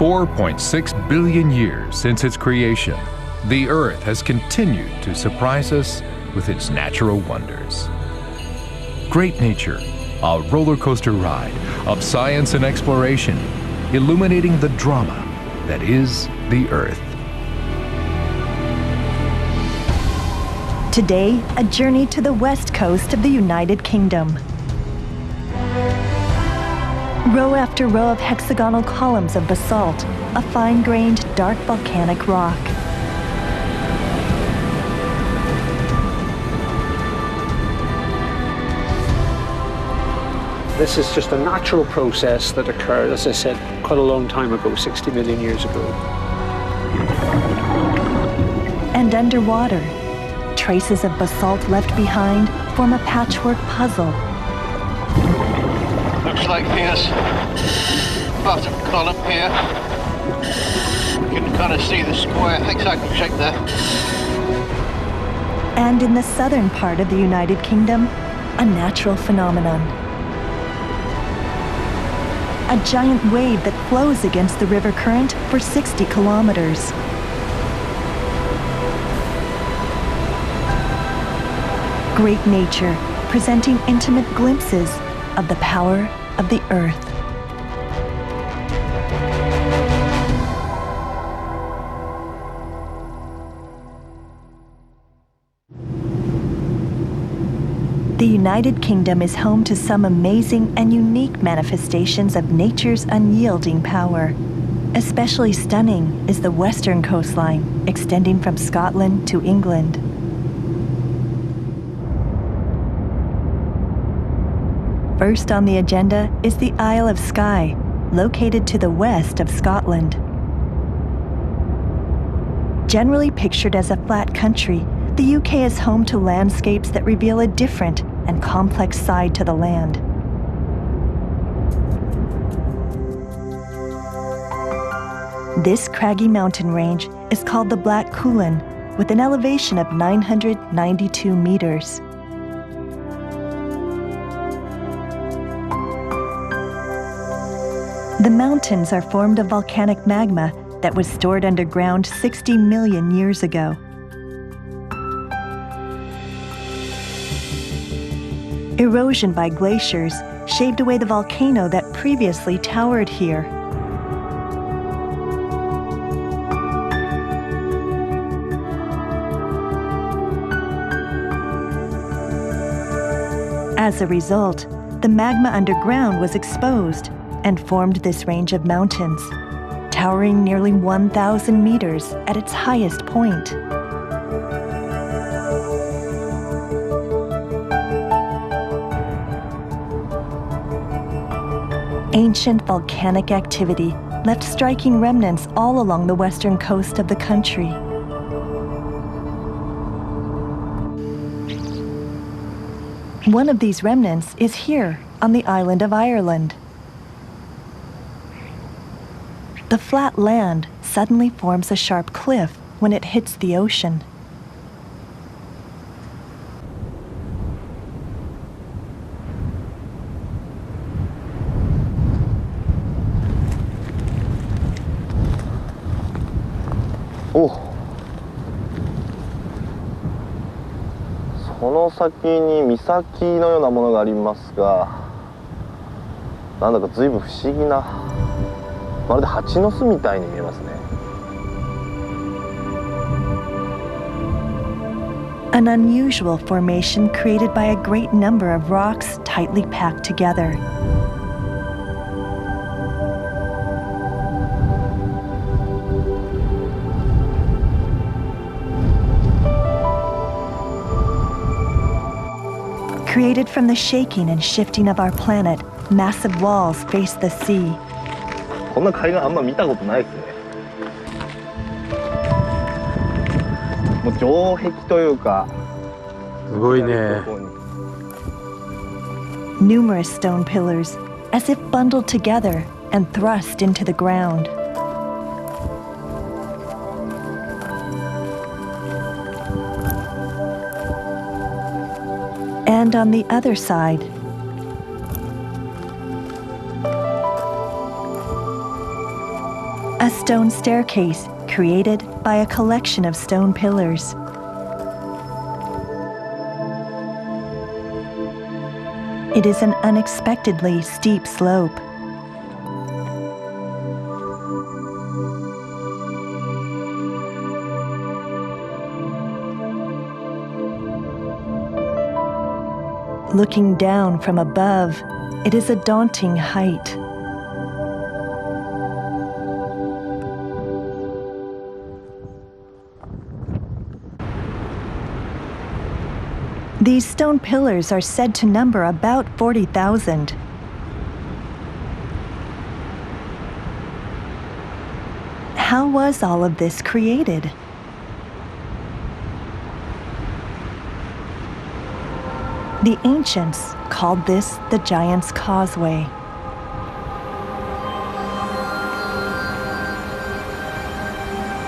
4.6 billion years since its creation, the Earth has continued to surprise us with its natural wonders. Great Nature, a roller coaster ride of science and exploration, illuminating the drama that is the Earth. Today, a journey to the west coast of the United Kingdom. Row after row of hexagonal columns of basalt, a fine-grained, dark volcanic rock. This is just a natural process that occurred, as I said, quite a long time ago, 60 million years ago. And underwater, traces of basalt left behind form a patchwork puzzle. Looks like here's bottom column here. You can kind of see the square hexagonal shape there. And in the southern part of the United Kingdom, a natural phenomenon. A giant wave that flows against the river current for 60 kilometers. Great Nature, presenting intimate glimpses of the power of the Earth. The United Kingdom is home to some amazing and unique manifestations of nature's unyielding power. Especially stunning is the western coastline, extending from Scotland to England. First on the agenda is the Isle of Skye, located to the west of Scotland. Generally pictured as a flat country, the UK is home to landscapes that reveal a different and complex side to the land. This craggy mountain range is called the Black Coulee, with an elevation of 992 meters. The mountains are formed of volcanic magma that was stored underground 60 million years ago. Erosion by glaciers shaved away the volcano that previously towered here. As a result, the magma underground was exposed and formed this range of mountains, towering nearly 1,000 meters at its highest point. Ancient volcanic activity left striking remnants all along the western coast of the country. One of these remnants is here on the island of Ireland. The flat land suddenly forms a sharp cliff when it hits the ocean.お、その先に岬のようなものがありますが、なんだか随分不思議な、まるで蜂の巣みたいに見えますね。An unusual formation created by a great number of rocks tightly packed together. Created from the shaking and shifting of our planet, massive walls face the sea. こんな海岸あんま見たことないですね。もう城壁というか。すごいね。Numerous stone pillars, as if bundled together and thrust into the ground. And on the other side, a stone staircase created by a collection of stone pillars. It is an unexpectedly steep slope. Looking down from above, it is a daunting height. These stone pillars are said to number about 40,000. How was all of this created? The ancients called this the Giant's Causeway.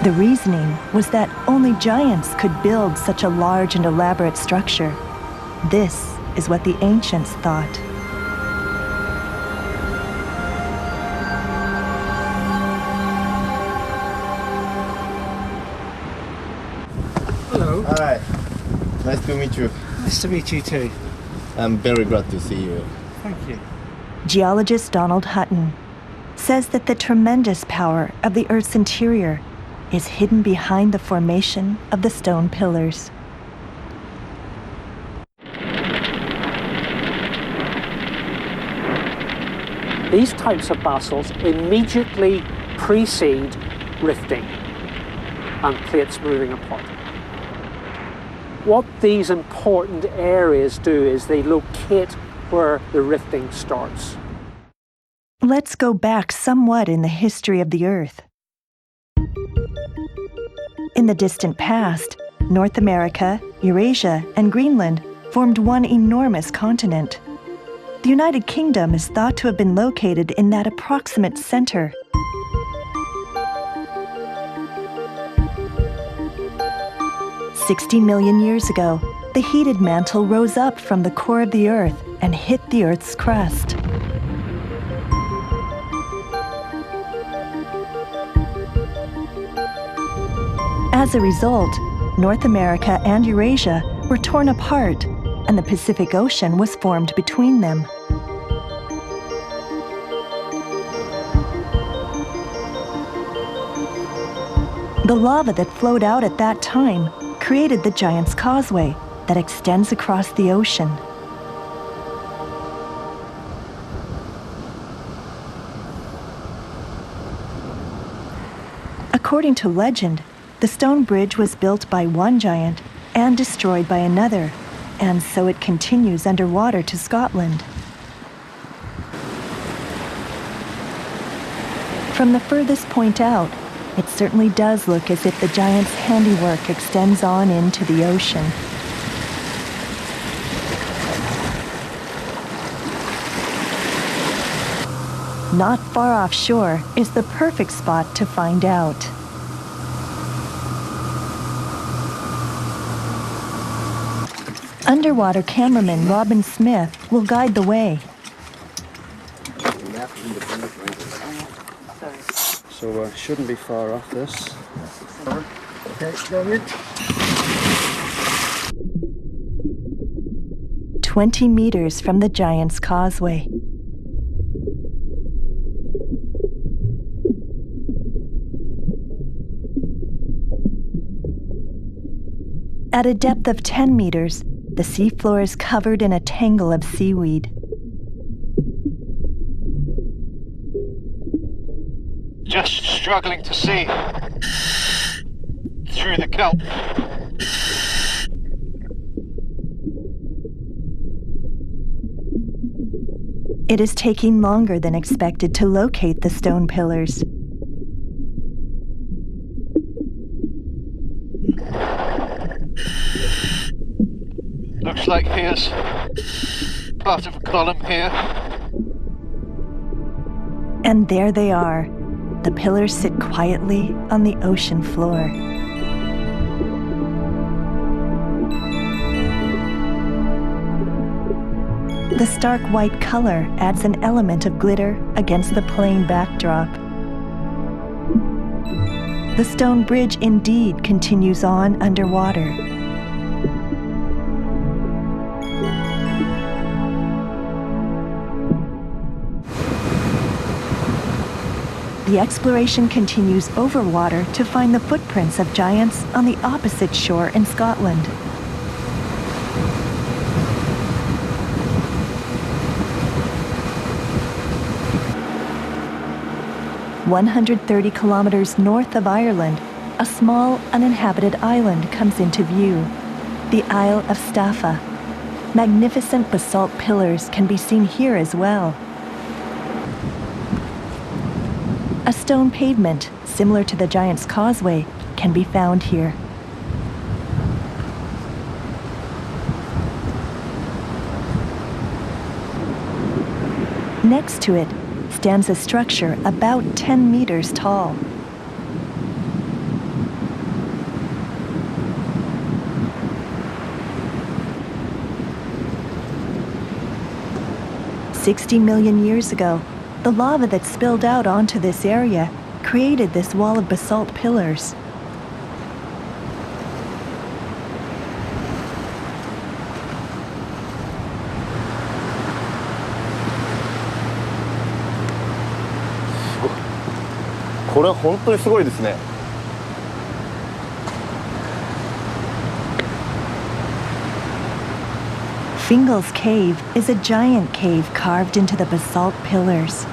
The reasoning was that only giants could build such a large and elaborate structure. This is what the ancients thought. Hello. Hi. Nice to meet you. Nice to meet you too. I'm very glad to see you. Thank you. Geologist Donald Hutton says that the tremendous power of the Earth's interior is hidden behind the formation of the stone pillars. These types of basalts immediately precede rifting and plates moving apart. What these important areas do is they locate where the rifting starts. Let's go back somewhat in the history of the Earth. In the distant past, North America, Eurasia, and Greenland formed one enormous continent. The United Kingdom is thought to have been located in that approximate center. $60 million years ago, the heated mantle rose up from the core of the Earth and hit the Earth's crust. As a result, North America and Eurasia were torn apart, and the Pacific Ocean was formed between them. The lava that flowed out at that time created the Giant's Causeway that extends across the ocean. According to legend, the stone bridge was built by one giant and destroyed by another, and so it continues underwater to Scotland. From the furthest point out, it certainly does look as if the giant's handiwork extends on into the ocean. Not far offshore is the perfect spot to find out. Underwater cameraman Robin Smith will guide the way. So shouldn't be far off this. Okay, David. 20 meters from the Giant's Causeway. At a depth of 10 meters, the seafloor is covered in a tangle of seaweed. Just struggling to see through the kelp. It is taking longer than expected to locate the stone pillars. Looks like here's part of a column here. And there they are. The pillars sit quietly on the ocean floor. The stark white color adds an element of glitter against the plain backdrop. The stone bridge indeed continues on underwater. The exploration continues over water to find the footprints of giants on the opposite shore in Scotland. "130 kilometers north of Ireland, a small uninhabited island comes into view, the Isle of Staffa. Magnificent basalt pillars can be seen here as well. A stone pavement, similar to the Giant's Causeway, can be found here. Next to it stands a structure about 10 meters tall. "60 million years ago, the lava that spilled out onto this area created this wall of basalt pillars.これは本当にすごいですね。Fingal's Cave is a giant cave carved into the basalt pillars.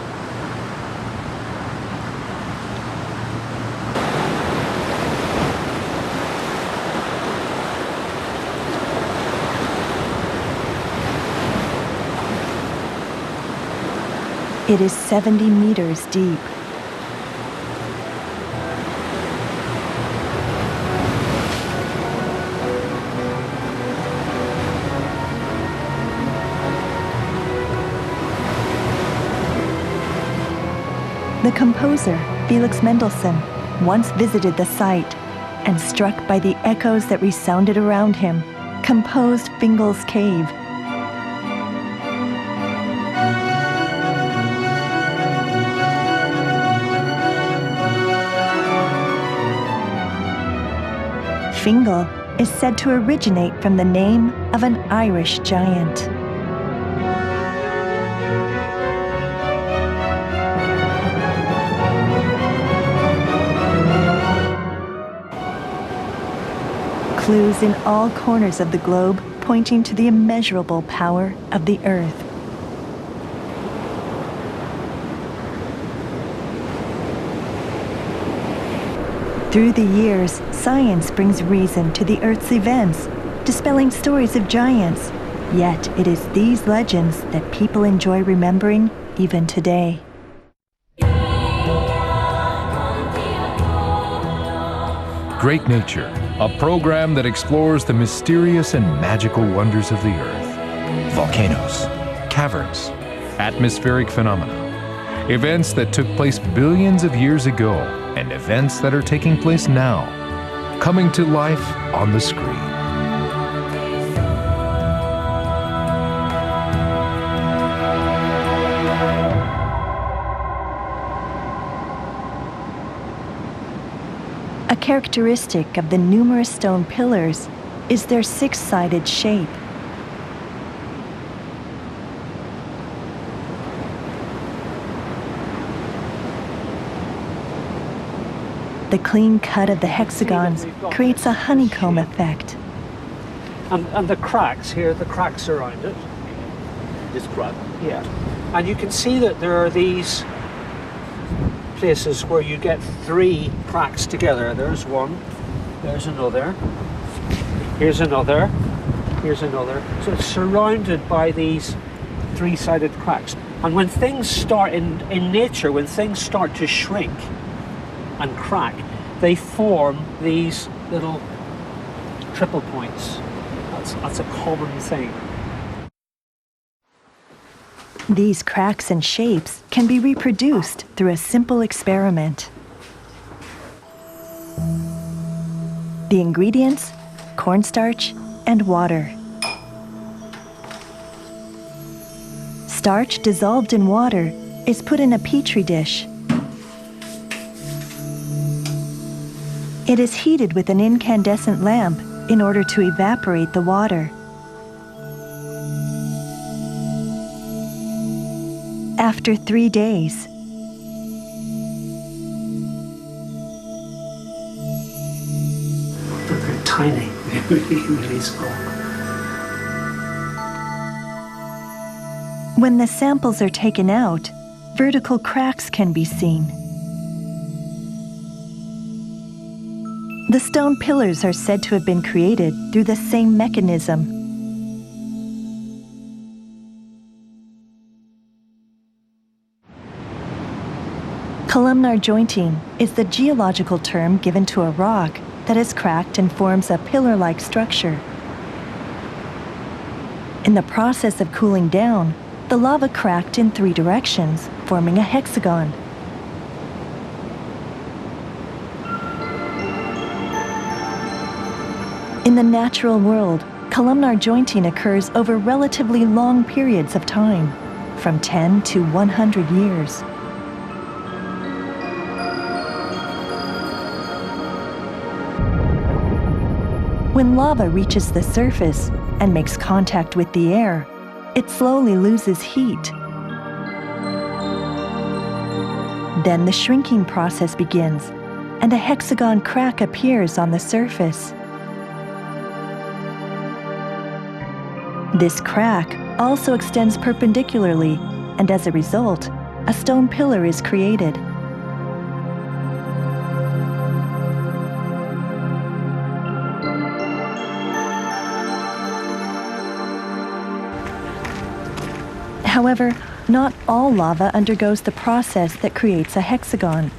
It is 70 meters deep. The composer, Felix Mendelssohn, once visited the site and, struck by the echoes that resounded around him, composed Fingal's Cave. Fingal is said to originate from the name of an Irish giant. Clues in all corners of the globe pointing to the immeasurable power of the Earth. Through the years, science brings reason to the Earth's events, dispelling stories of giants. Yet it is these legends that people enjoy remembering even today. Great Nature, a program that explores the mysterious and magical wonders of the Earth. Volcanoes, caverns, atmospheric phenomena, events that took place billions of years ago, and events that are taking place now, coming to life on the screen. A characteristic of the numerous stone pillars is their six-sided shape. The clean cut of the hexagons creates a honeycomb effect. And the cracks here, the cracks around it. This crack. Yeah. And you can see that there are these places where you get three cracks together. There's one, there's another, here's another, here's another. So it's surrounded by these three-sided cracks. And when things start in nature, when things start to shrink and crack, they form these little triple points. That's a common thing. These cracks and shapes can be reproduced through a simple experiment. The ingredients: cornstarch and water. Starch dissolved in water is put in a petri dish. It is heated with an incandescent lamp in order to evaporate the water. After 3 days, They're tiny, really small. when the samples are taken out, vertical cracks can be seen. The stone pillars are said to have been created through the same mechanism. Columnar jointing is the geological term given to a rock that is cracked and forms a pillar-like structure. In the process of cooling down, the lava cracked in 3 directions, forming a hexagon. In the natural world, columnar jointing occurs over relatively long periods of time, from 10 to 100 years. When lava reaches the surface and makes contact with the air, it slowly loses heat. Then the shrinking process begins, and a hexagon crack appears on the surface. This crack also extends perpendicularly, and as a result, a stone pillar is created. However, not all lava undergoes the process that creates a hexagon.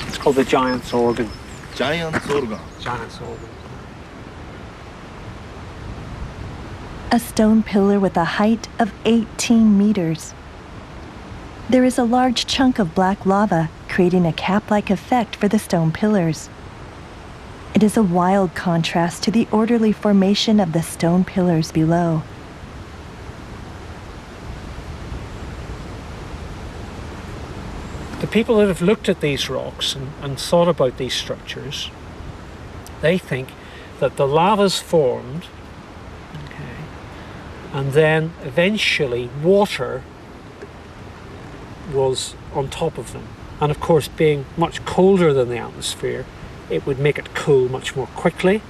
It's called the giant's organ. Giant's organ. Giant's organ. A stone pillar with a height of 18 meters. There is a large chunk of black lava creating a cap-like effect for the stone pillars. It is a wild contrast to the orderly formation of the stone pillars below. The people that have looked at these rocks and thought about these structures, they think that the lava's formed, okay, and then eventually water was on top of them. And of course, being much colder than the atmosphere, it would make it cool much more quickly.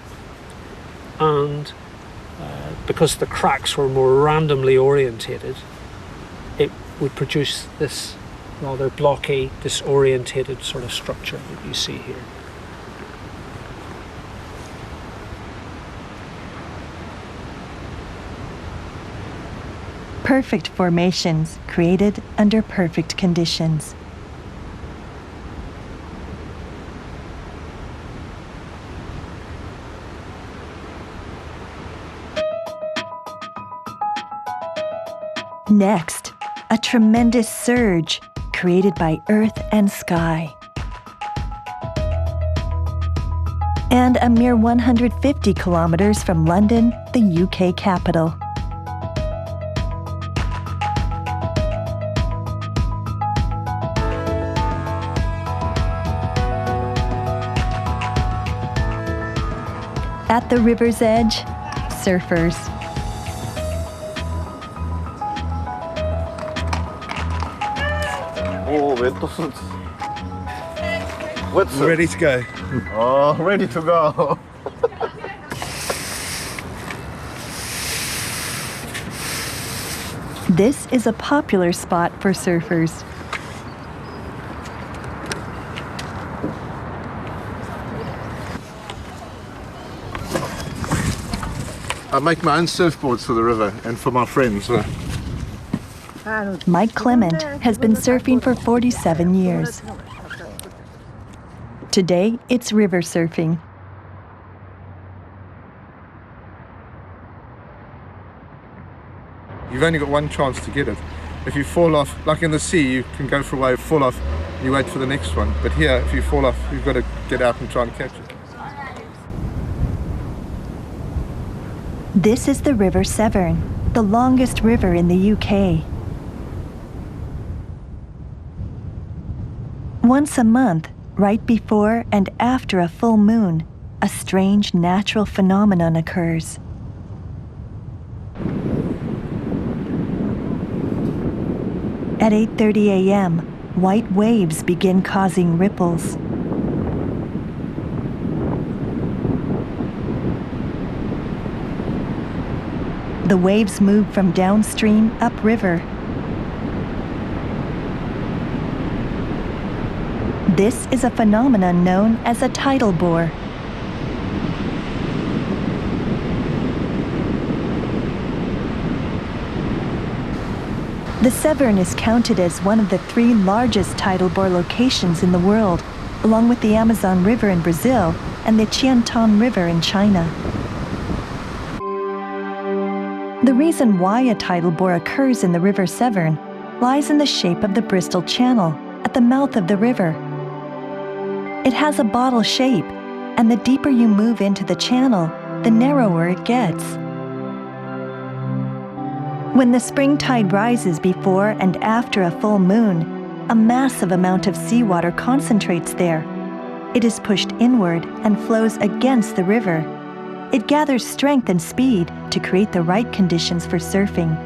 And because the cracks were more randomly orientated, it would produce this rather blocky, disorientated sort of structure that you see here. Perfect formations created under perfect conditions. Next, a tremendous surge created by earth and sky. And a mere 150 kilometers from London, the UK capital. At the river's edge, surfers. Oh, wetsuit. Wetsuit. Ready to go. Oh, ready to go. This is a popular spot for surfers. I make my own surfboards for the river and for my friends. Mike Clement has been surfing for 47 years. Today, it's river surfing. You've only got one chance to get it. If you fall off, like in the sea, you can go for a wave, fall off, you wait for the next one. But here, if you fall off, you've got to get out and try and catch it. This is the River Severn, the longest river in the UK. Once a month, Right before and after a full moon, a strange natural phenomenon occurs. At 8:30 a.m., white waves begin causing ripples. The waves move from downstream upriver. This is a phenomenon known as a tidal bore. The Severn is counted as one of the 3 largest tidal bore locations in the world, along with the Amazon River in Brazil and the Qiantan River in China. The reason why a tidal bore occurs in the River Severn lies in the shape of the Bristol Channel at the mouth of the river. It has a bottle shape, and the deeper you move into the channel, the narrower it gets. When the spring tide rises before and after a full moon, a massive amount of seawater concentrates there. It is pushed inward and flows against the river. It gathers strength and speed to create the right conditions for surfing.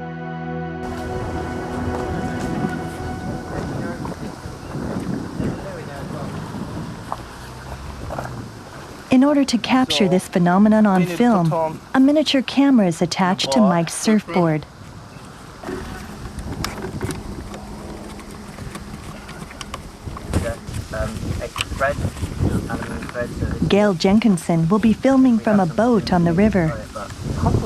In order to capture this phenomenon on film, a miniature camera is attached to Mike's surfboard. Gail Jenkinson will be filming from a boat on the river. I will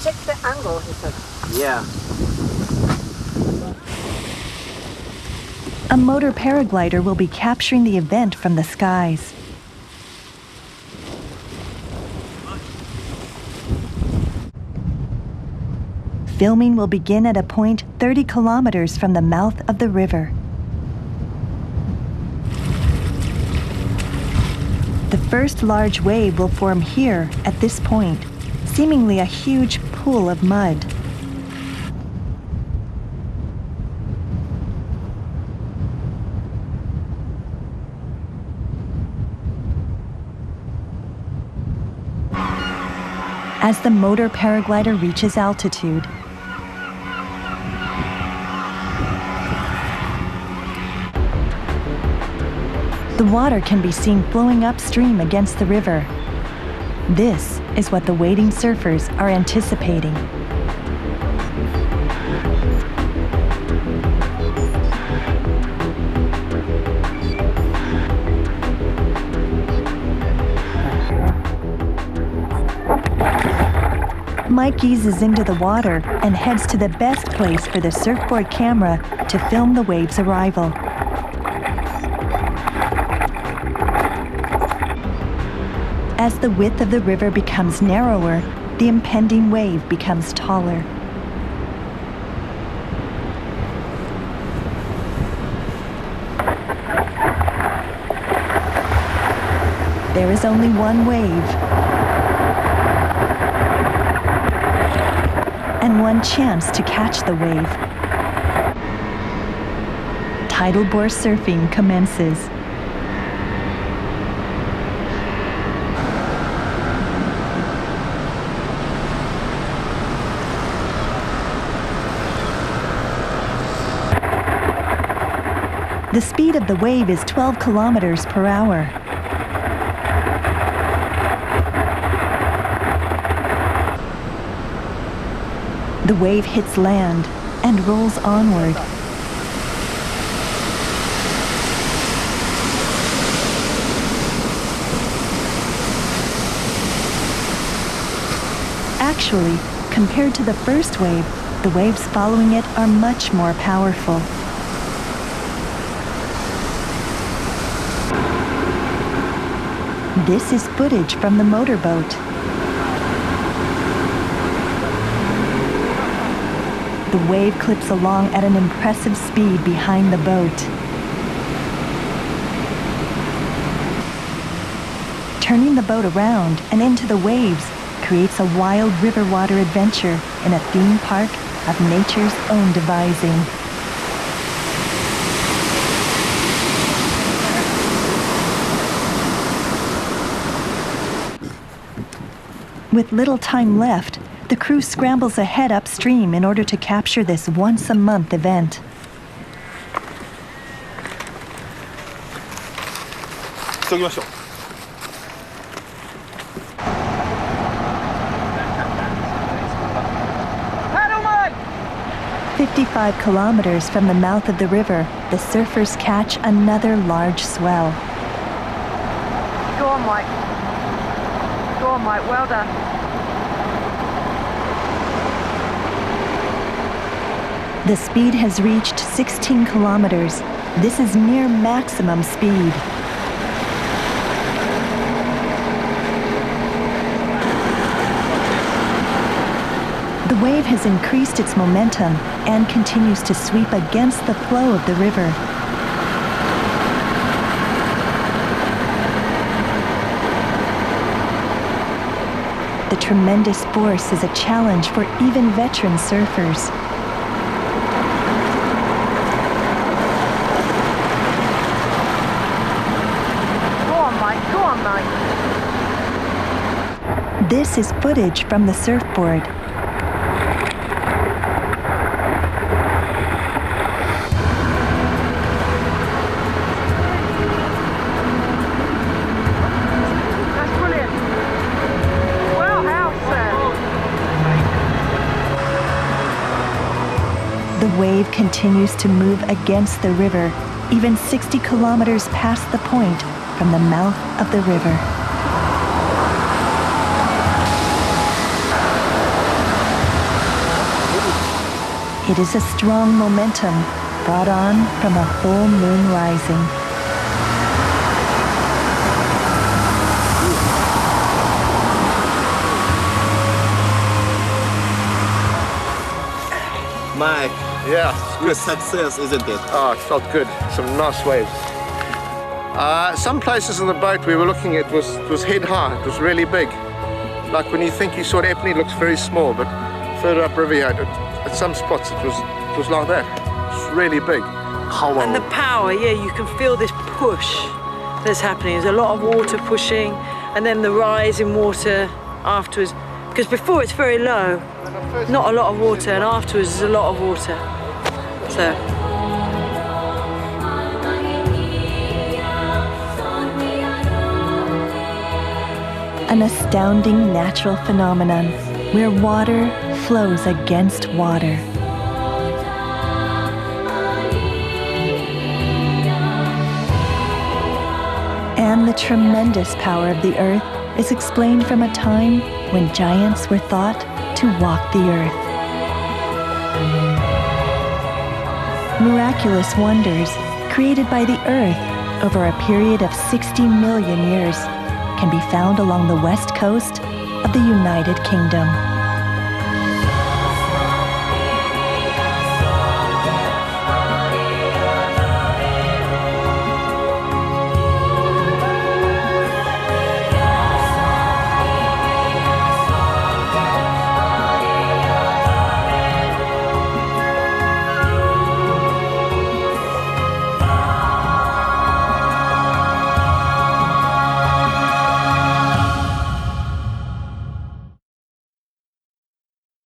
check the angle, he said. Yeah. A motor paraglider will be capturing the event from the skies. Filming will begin at a point 30 kilometers from the mouth of the river. The first large wave will form here at this point, seemingly a huge pool of mud. As the motor paraglider reaches altitude, the water can be seen flowing upstream against the river. This is what the waiting surfers are anticipating. Mike eases into the water and heads to the best place for the surfboard camera to film the wave's arrival. As the width of the river becomes narrower, the impending wave becomes taller. There is only one wave, and one chance to catch the wave. Tidal bore surfing commences. The speed of the wave is 12 kilometers per hour. The wave hits land and rolls onward. Actually, compared to the first wave, the waves following it are much more powerful. This is footage from the motorboat. The wave clips along at an impressive speed behind the boat. Turning the boat around and into the waves creates a wild river water adventure in a theme park of nature's own devising. With little time left, the crew scrambles ahead upstream in order to capture this once-a-month event. Paddle, 55 kilometers from the mouth of the river, the surfers catch another large swell. Go on, Mike. Go on, Mike. Well done. The speed has reached 16 kilometers. This is near maximum speed. The wave has increased its momentum and continues to sweep against the flow of the river. The tremendous force is a challenge for even veteran surfers. Go on, Mike. Go on, Mike. This is footage from the surfboard. That's brilliant. Well, how, sir? The wave continues to move against the river, even 60 kilometers past the point from the mouth of the river. It is a strong momentum brought on from a full moon rising. Mike, yeah, good success, isn't it? Oh, it felt good. Some nice waves. Some places in the boat we were looking at was head high. It was really big. Like when you think you saw Epney, it looks very small, but further up river here, at some spots it was like that. It's really big. How long? And the power, yeah, you can feel this push that's happening. There's a lot of water pushing, and then the rise in water afterwards. Because before it's very low, not a lot of water, and afterwards there's a lot of water. So. An astounding natural phenomenon where water flows against water. And the tremendous power of the earth is explained from a time when giants were thought to walk the earth. Miraculous wonders created by the earth over a period of 60 million years can be found along the west coast of the United Kingdom.